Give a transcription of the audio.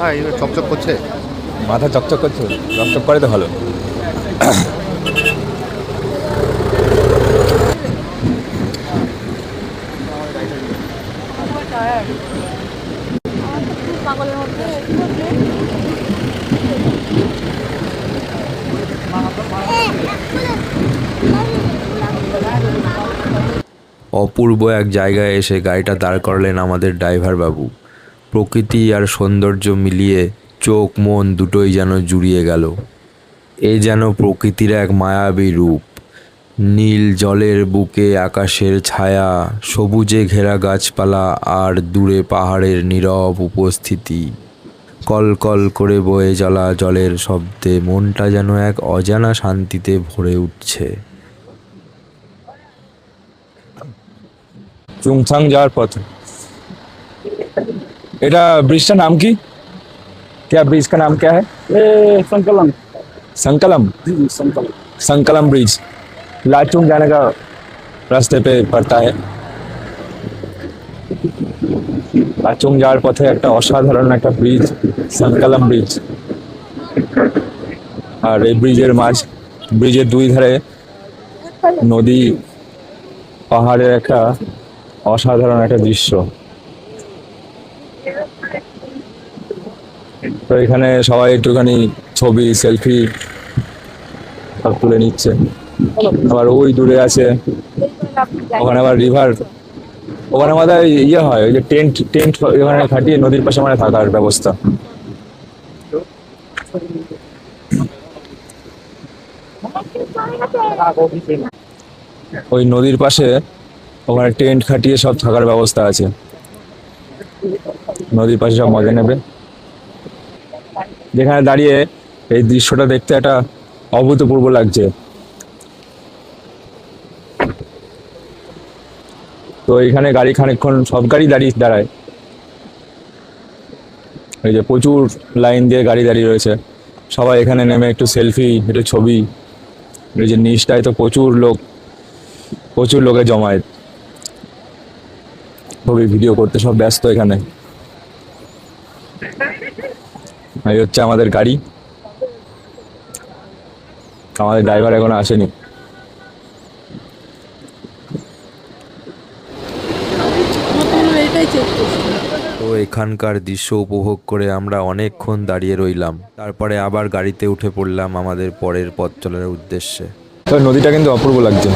হ্যাঁ, চকচক করছে, মাথা চকচক করছে, চকচক করে তো ভালো। অপূর্ব এক জায়গায় এসে গাড়িটা দাঁড় করালেন আমাদের ড্রাইভার বাবু। প্রকৃতি আর সৌন্দর্য মিলিয়ে চোখ মন দুটোই যেন জুড়িয়ে গেল। এ যেন প্রকৃতির এক মায়াবী রূপ। নীল জলের বুকে আকাশের ছায়া, সবুজে ঘেরা গাছপালা আর দূরে পাহাড়ের নীরব উপস্থিতি। কল কল করে বয়ে চলা জলের শব্দে মনটা যেন এক অজানা শান্তিতে ভরে উঠছে। চুংথাং যাওয়ার পথে এটা ব্রিজটার नाम की क्या ब्रिज का नाम क्या है? संकलन। संकलम संकलन। संकलम ब्रिज लाचुंग जाने का रास्ते पे पड़ता है। লাচুং যাওয়ার পথে একটা অসাধারণ একটা ব্রিজ, সংকলম ব্রিজ। আর এই ব্রিজের দুই ধারে নদী, পাহাড়ের একটা অসাধারণ একটা দৃশ্য। তো এখানে সবাই একটুখানি ছবি সেলফি সব তুলে নিচ্ছে। আবার ওই দূরে আছে, ওখানে আবার রিভার, ওখানে আমাদের ইয়ে হয়, ওই যে টেন্ট টেন্ট ওখানে খাটিয়ে নদীর পাশে মানে থাকার ব্যবস্থা। ওই নদীর পাশে ওখানে টেন্ট খাটিয়ে সব থাকার ব্যবস্থা আছে। নদীর পাশে সব মজা নেবে। যেখানে দাঁড়িয়ে এই দৃশ্যটা দেখতে একটা অভূতপূর্ব লাগছে। তো এখানে গাড়ি খানিকক্ষণ সব গাড়ি দাঁড়ায়। এই যে প্রচুর লাইন দিয়ে গাড়ি দাঁড়িয়ে রয়েছে, সবাই এখানে নেমে একটু সেলফি, একটু ছবি। এই যে নিচটায় তো প্রচুর লোকে জমায়েত, ছবি ভিডিও করতে সব ব্যস্ত এখানে। এই হচ্ছে আমাদের গাড়ি, আমাদের ড্রাইভার এখনো আসেনি। তো এখানকার দৃশ্য উপভোগ করে আমরা অনেকক্ষণ দাঁড়িয়ে রইলাম। তারপরে আবার গাড়িতে উঠে পড়লাম আমাদের পরের পথ চলার উদ্দেশ্যে। তো নদীটা কিন্তু অপূর্ব লাগছে।